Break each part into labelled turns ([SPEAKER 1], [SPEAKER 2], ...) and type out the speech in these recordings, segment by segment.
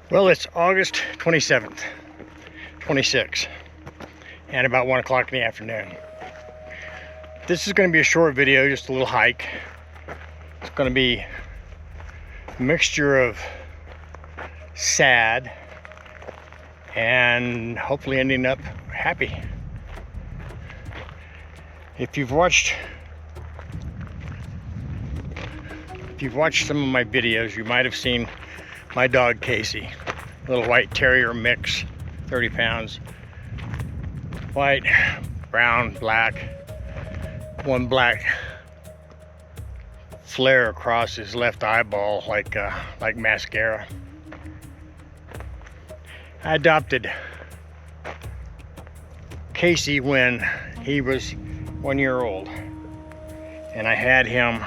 [SPEAKER 1] Well, it's August 27th, 26, and about 1 o'clock in the afternoon. This is going to be a short video, just a little hike. It's going to be a mixture of sad and hopefully ending up happy. If you've watched some of my videos, you might have seen my dog Casey, a little white terrier mix, 30 pounds, white, brown, black, one black flare across his left eyeball like mascara. I adopted Casey when he was 1 year old, and I had him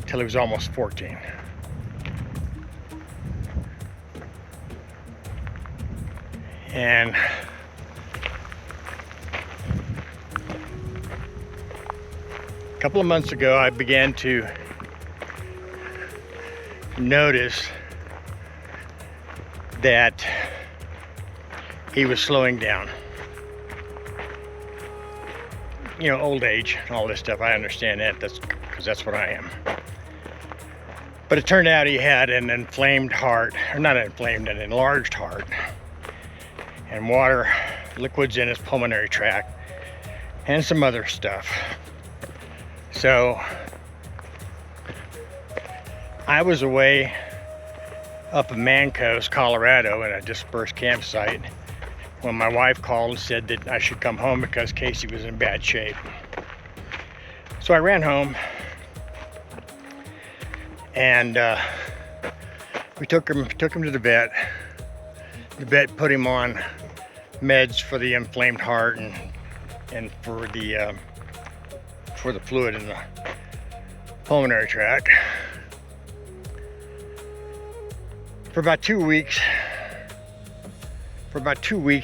[SPEAKER 1] till he was almost 14. And a couple of months ago, I began to notice that he was slowing down. You know, old age and all this stuff, I understand that. That's because that's what I am. But it turned out he had an inflamed heart, or not inflamed, an enlarged heart, and water, liquids in his pulmonary tract, and some other stuff. So I was away up in Mancos, Colorado, in a dispersed campsite, when my wife called and said that I should come home because Casey was in bad shape. So I ran home, and we took him to the vet. The vet put him on meds for the inflamed heart and for the fluid in the pulmonary tract. For about 2 weeks,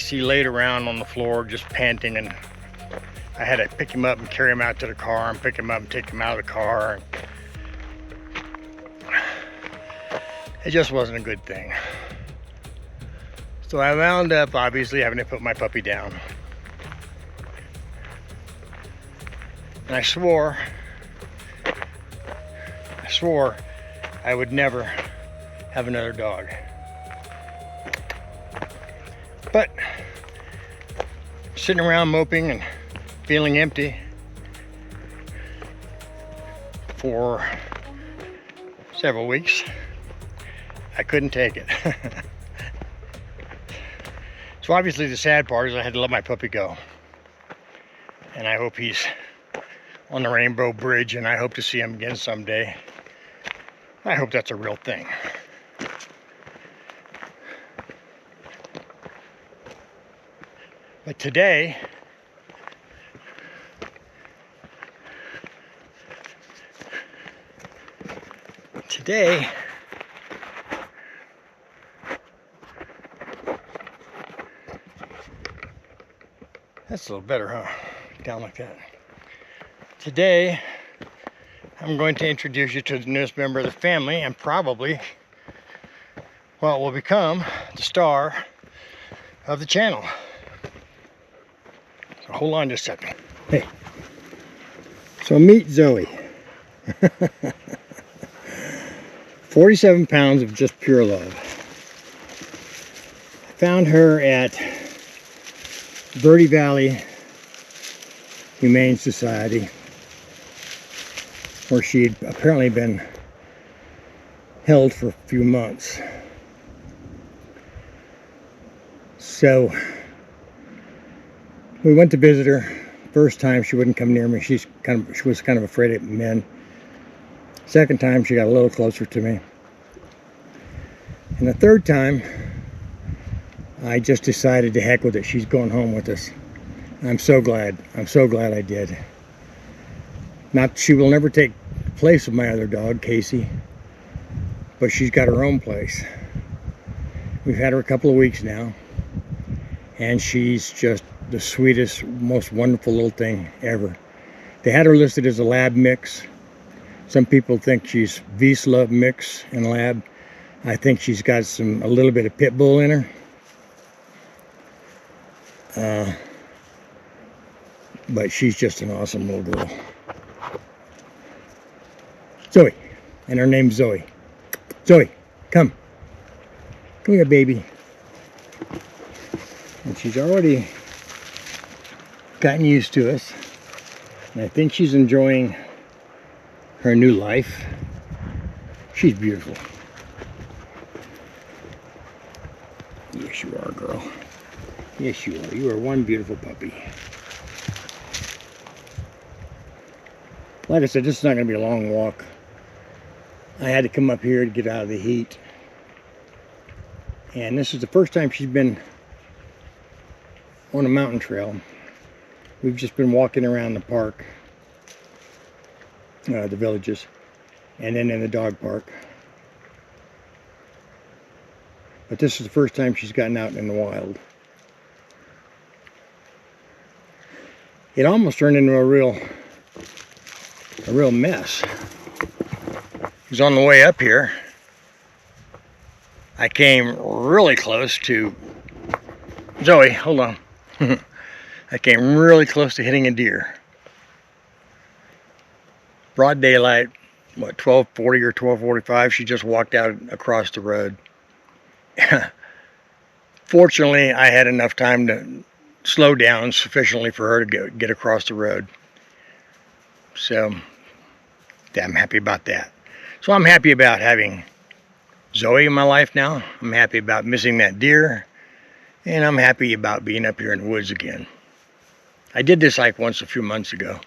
[SPEAKER 1] he laid around on the floor just panting, and I had to pick him up and carry him out to the car and pick him up and take him out of the car. It just wasn't a good thing. So I wound up obviously having to put my puppy down. And I swore I would never have another dog. But sitting around moping and feeling empty for several weeks, I couldn't take it. So obviously the sad part is I had to let my puppy go. And I hope he's on the Rainbow Bridge, and I hope to see him again someday. I hope that's a real thing. But today, that's a little better, huh? Down like that. Today, I'm going to introduce you to the newest member of the family, and probably, well, will become the star of the channel. So hold on just a second. Hey. So meet Zoie. 47 pounds of just pure love. I found her at Verde Valley Humane Society, where she'd apparently been held for a few months. So we went to visit her. First time she wouldn't come near me. She was kind of afraid of men. Second time she got a little closer to me. And the third time I just decided to heck with it. She's going home with us. I'm so glad I did. She will never take the place of my other dog, Casey, but she's got her own place. We've had her a couple of weeks now, and she's just the sweetest, most wonderful little thing ever. They had her listed as a lab mix, Some people think she's Vizsla mix in lab. I think she's got a little bit of pit bull in her. But she's just an awesome little girl. Zoe, and her name's Zoe. Zoe, come. Come here, baby. And she's already gotten used to us. And I think she's enjoying her new life. She's beautiful. Yes, you are, girl. Yes, you are. You are one beautiful puppy. Like I said, this is not going to be a long walk. I had to come up here to get out of the heat. And this is the first time she's been on a mountain trail. We've just been walking around the park, the villages, and then in the dog park. But this is the first time she's gotten out in the wild. It almost turned into a real mess. Because on the way up here, I came really close to Zoe. Hold on. I came really close to hitting a deer. Broad daylight, what, 12:40 or 12:45, she just walked out across the road. Fortunately, I had enough time to slow down sufficiently for her to get across the road. So, yeah, I'm happy about that. So I'm happy about having Zoe in my life now. I'm happy about missing that deer. And I'm happy about being up here in the woods again. I did this hike once a few months ago.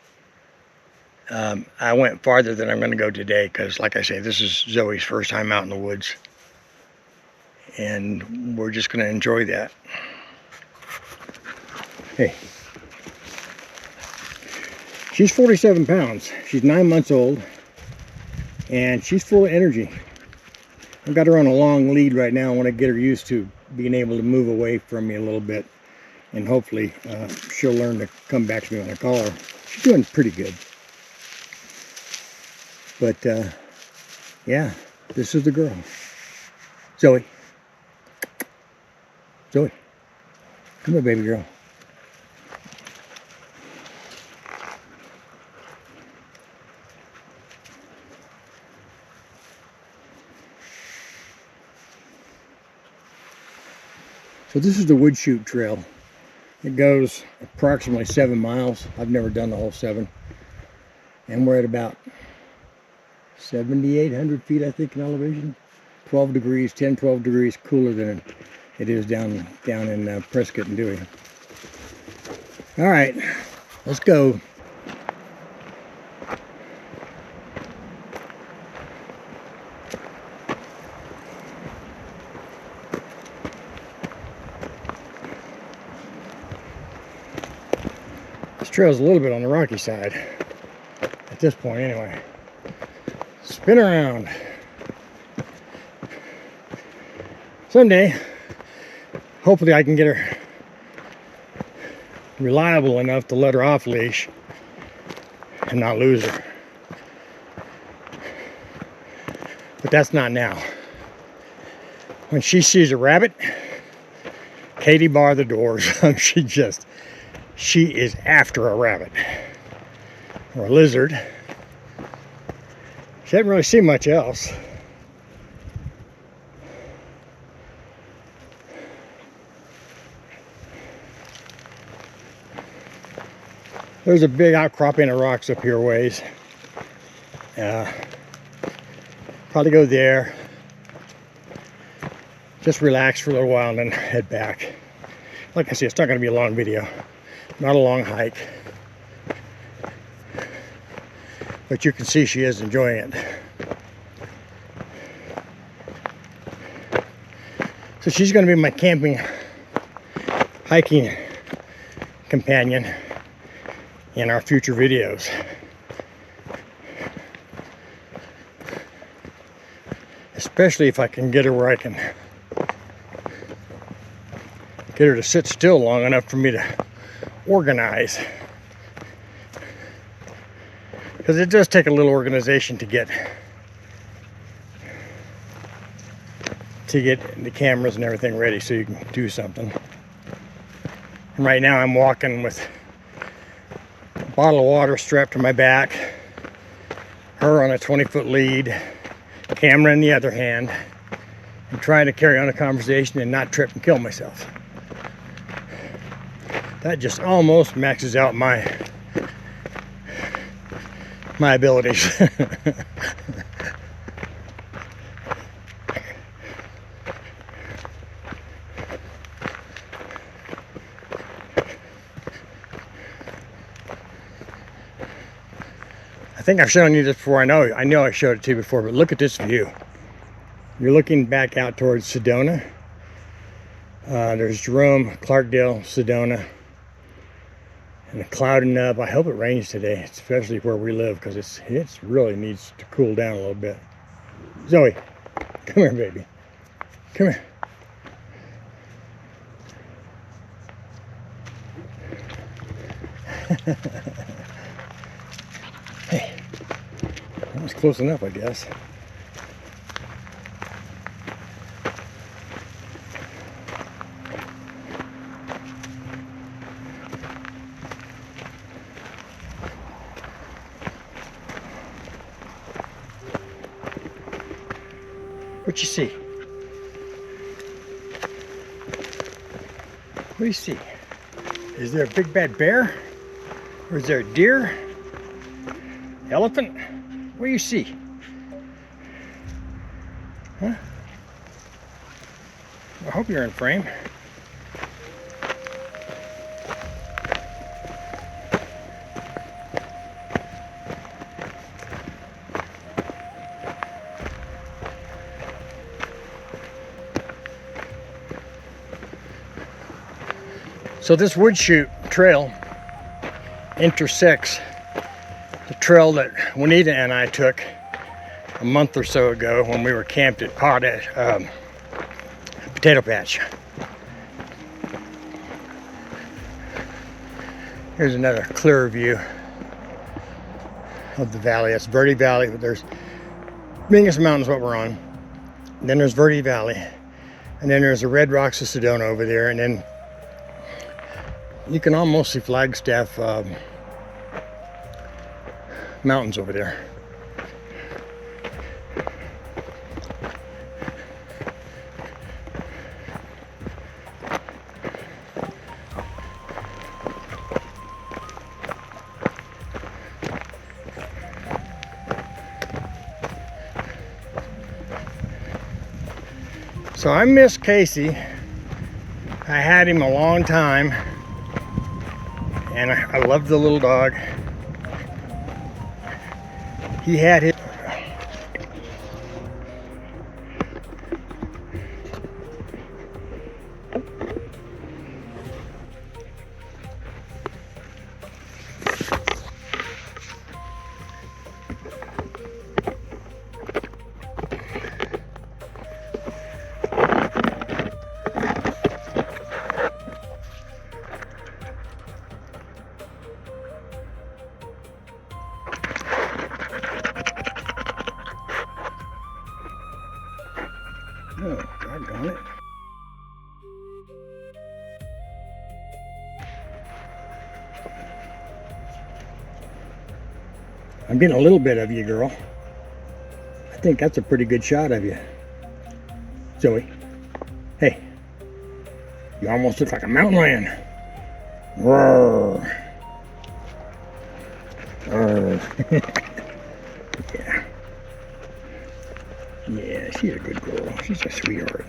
[SPEAKER 1] I went farther than I'm going to go today because, like I say, this is Zoe's first time out in the woods. And we're just going to enjoy that. Hey. She's 47 pounds. She's 9 months old. And she's full of energy. I've got her on a long lead right now. I want to get her used to being able to move away from me a little bit. And hopefully she'll learn to come back to me when I call her. She's doing pretty good. But yeah, this is the girl. Zoe. Zoe. Come here, baby girl. So this is the Wood Chute Trail. It goes approximately 7 miles. I've never done the whole 7. And we're at about 7,800 feet, I think, in elevation. 12 degrees, 10, 12 degrees cooler than it is down in Prescott and Dewey. All right, let's go. This trail's a little bit on the rocky side at this point anyway. Spin around. Someday, hopefully I can get her reliable enough to let her off leash and not lose her. But that's not now. When she sees a rabbit, Katie bar the doors. She is after a rabbit or a lizard. She hasn't really seen much else. There's a big outcropping of rocks up here ways. Probably go there. Just relax for a little while and then head back. Like I said, it's not going to be a long video. Not a long hike. But you can see she is enjoying it. So she's going to be my camping, hiking companion in our future videos. Especially if I can get her where I can get her to sit still long enough for me to organize. Because it does take a little organization to get the cameras and everything ready so you can do something. And right now I'm walking with a bottle of water strapped to my back, her on a 20-foot lead, camera in the other hand, and trying to carry on a conversation and not trip and kill myself. That just almost maxes out my abilities. I think I've shown you this before. I know I showed it to you before, but look at this view. You're looking back out towards Sedona. There's Jerome, Clarkdale, Sedona, and clouding up. I hope it rains today, especially where we live, because it really needs to cool down a little bit. Zoe, come here, baby. Come here. Hey, that was close enough, I guess. What you see? What do you see? Is there a big bad bear? Or is there a deer? Elephant? What do you see? Huh? I hope you're in frame. So this wood chute trail intersects the trail that Juanita and I took a month or so ago when we were camped at Potato Patch. Here's another clearer view of the valley. That's Verde Valley. There's Mingus Mountain's what we're on. And then there's Verde Valley. And then there's the Red Rocks of Sedona over there. And then you can almost see Flagstaff mountains over there. So I miss Casey. I had him a long time. And I loved the little dog. He had his... Oh, doggone it. I'm getting a little bit of you, girl. I think that's a pretty good shot of you. Zoe. Hey. You almost look like a mountain lion. Roar. Yeah. Yeah, she's a good girl. She's a sweetheart.